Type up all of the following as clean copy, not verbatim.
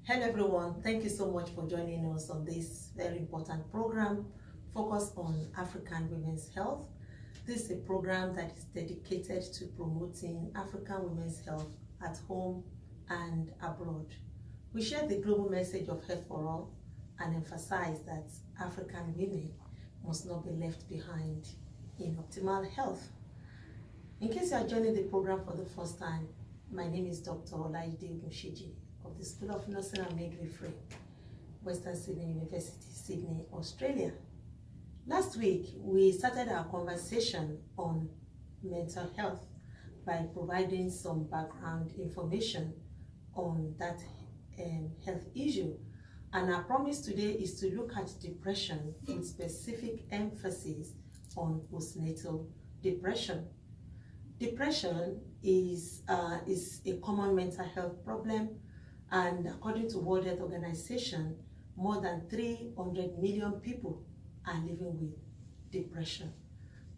Hello everyone, thank you so much for joining us on this very important program focused on African women's health. This is a program that is dedicated to promoting African women's health at home and abroad. We share the global message of health for all and emphasize that African women must not be left behind in optimal health. In case you are joining the program for the first time, my name is Dr. Olaide Mushiji of the School of Nursing and Midwifery, Western Sydney University, Sydney, Australia. Last week, we started our conversation on mental health by providing some background information on that health issue. And our promise today is to look at depression with specific emphasis on postnatal depression. Depression is a common mental health problem, and according to World Health Organization, more than 300 million people are living with depression.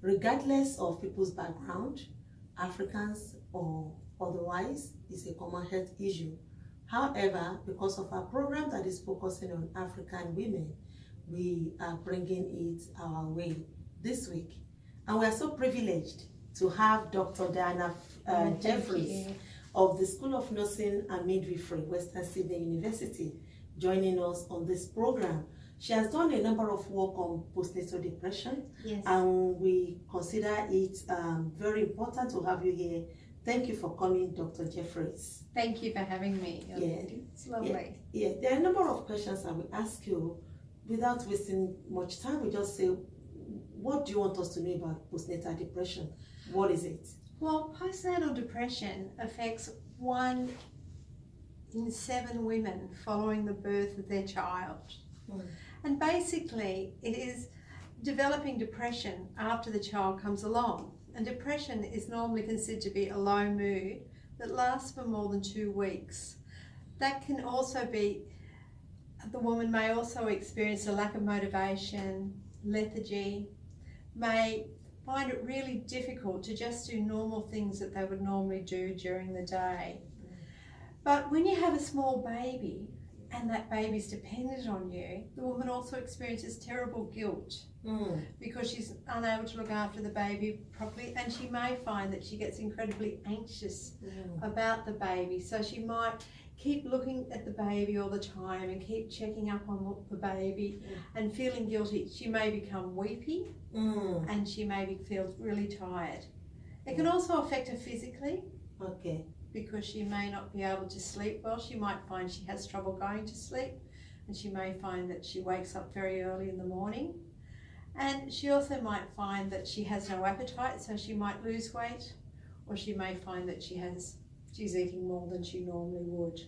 Regardless of people's background, Africans or otherwise, it's a common health issue. However, because of our program that is focusing on African women, we are bringing it our way this week. And we are so privileged to have Dr. Diana Jeffries of the School of Nursing and Midwifery, Western Sydney University, joining us on this program. She has done a number of work on postnatal depression, yes, and we consider it very important to have you here. Thank you for coming, Dr. Jeffries. Thank you for having me. It's lovely. Yeah, there are a number of questions I will ask you. Without wasting much time, we just say, what do you want us to know about postnatal depression? What is it? Well, postnatal depression affects 1 in 7 women following the birth of their child. And basically, it is developing depression after the child comes along. And depression is normally considered to be a low mood that lasts for more than 2 weeks. That can also be, the woman may also experience a lack of motivation, lethargy, may find it really difficult to just do normal things that they would normally do during the day. But when you have a small baby and that baby's dependent on you, the woman also experiences terrible guilt because she's unable to look after the baby properly, and she may find that she gets incredibly anxious about the baby. So she might keep looking at the baby all the time and keep checking up on the baby and feeling guilty. She may become weepy and she may feel really tired. It can also affect her physically. Okay. Because she may not be able to sleep well. She might find she has trouble going to sleep, and she may find that she wakes up very early in the morning. And she also might find that she has no appetite, so she might lose weight, or she may find that she's eating more than she normally would.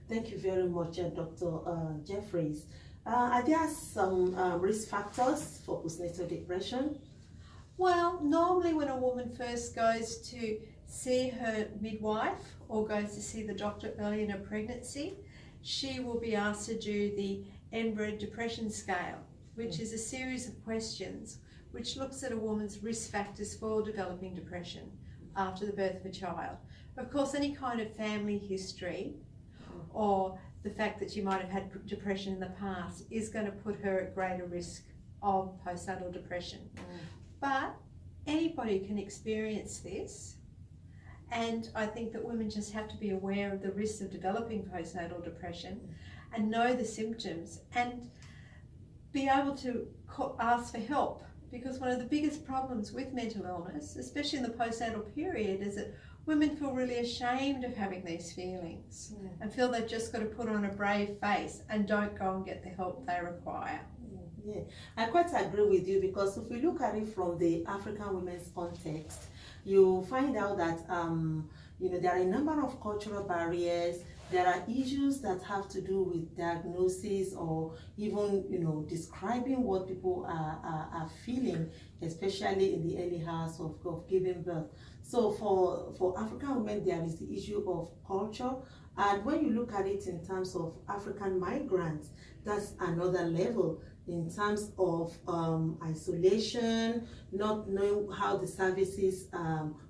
Thank you very much, Dr. Jeffries. Are there some risk factors for postnatal depression? Well, normally when a woman first goes to see her midwife or goes to see the doctor early in her pregnancy, she will be asked to do the Edinburgh Depression Scale, which is a series of questions which looks at a woman's risk factors for developing depression after the birth of a child. Of course, any kind of family history or the fact that she might have had depression in the past is going to put her at greater risk of postnatal depression. But anybody can experience this, and I think that women just have to be aware of the risks of developing postnatal depression and know the symptoms and be able to ask for help, because one of the biggest problems with mental illness, especially in the postnatal period, is that women feel really ashamed of having these feelings and feel they've just got to put on a brave face and don't go and get the help they require. Yeah, I quite agree with you, because if we look at it from the African women's context, you find out that there are a number of cultural barriers. There are issues that have to do with diagnosis or even describing what people are feeling, especially in the early hours of giving birth. So for African women, there is the issue of culture. And when you look at it in terms of African migrants, that's another level in terms of isolation, not knowing how the services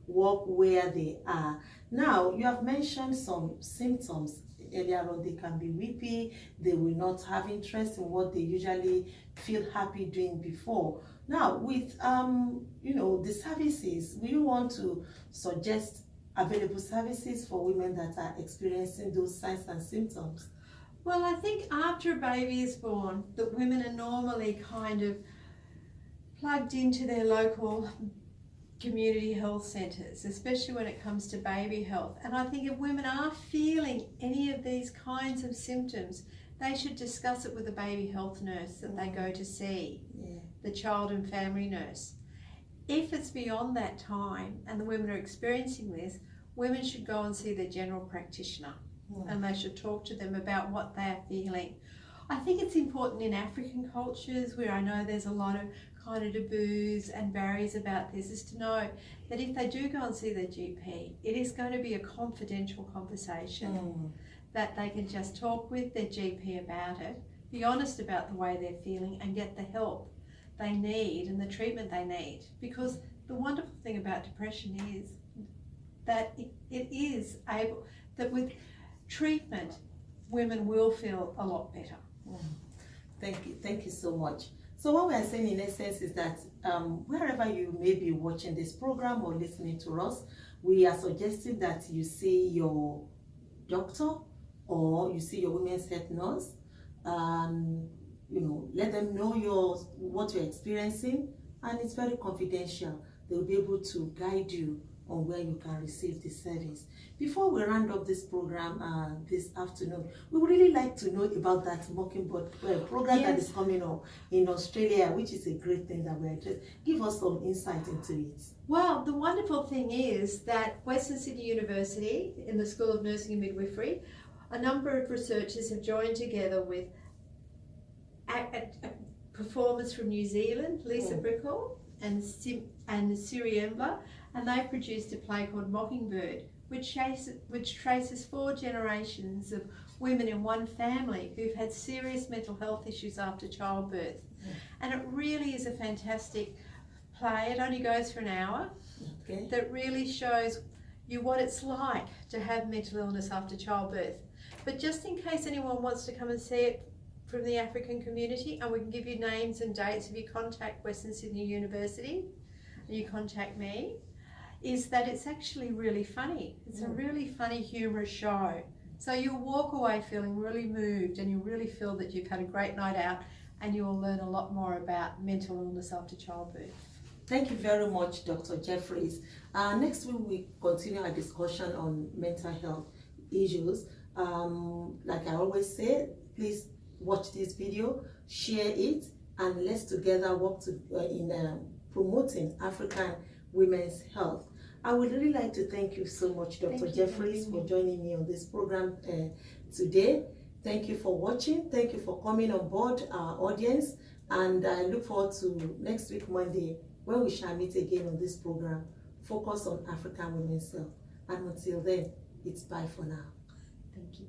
work where they are. Now, you have mentioned some symptoms earlier on, they can be weepy, they will not have interest in what they usually feel happy doing before. Now, with the services, we want to suggest available services for women that are experiencing those signs and symptoms. Well, I think after a baby is born, that women are normally kind of plugged into their local community health centres, especially when it comes to baby health. And I think if women are feeling any of these kinds of symptoms, they should discuss it with a baby health nurse that they go to see, the child and family nurse. If it's beyond that time and the women are experiencing this, women should go and see their general practitioner and they should talk to them about what they're feeling. I think it's important in African cultures, where I know there's a lot of kind of taboos and barriers about this, is to know that if they do go and see their GP, it is going to be a confidential conversation that they can just talk with their GP about it, be honest about the way they're feeling and get the help they need and the treatment they need. Because the wonderful thing about depression is that it is able, that with treatment, women will feel a lot better. Thank you so much. So what we are saying in essence is that wherever you may be watching this program or listening to us, we are suggesting that you see your doctor or you see your women's health nurse. Let them know what you're experiencing, and it's very confidential. They'll be able to guide you on where you can receive the service. Before we round up this program this afternoon, we would really like to know about that Mockingbird program that is coming up in Australia, which is a great thing that we're just. Give us some insight into it. Well, the wonderful thing is that Western Sydney University, in the School of Nursing and Midwifery, a number of researchers have joined together with performers from New Zealand, Lisa Brickell and Siri Embler, and they've produced a play called Mockingbird, which traces 4 generations of women in one family who've had serious mental health issues after childbirth. And it really is a fantastic play. It only goes for an hour. That really shows you what it's like to have mental illness after childbirth. But just in case anyone wants to come and see it from the African community, and we can give you names and dates if you contact Western Sydney University and you contact me, is that it's actually really funny. It's a really funny, humorous show. So you'll walk away feeling really moved and you really feel that you've had a great night out, and you will learn a lot more about mental illness after childbirth. Thank you very much, Dr. Jeffries. Next week we continue our discussion on mental health issues. Like I always say, please watch this video, share it, and let's together work in promoting African women's health. I would really like to thank you so much, Dr. Jeffries, for joining me on this program today. Thank you for watching. Thank you for coming on board, our audience. And I look forward to next week, Monday, when we shall meet again on this program, focus on African women's health. And until then, it's bye for now. Thank you.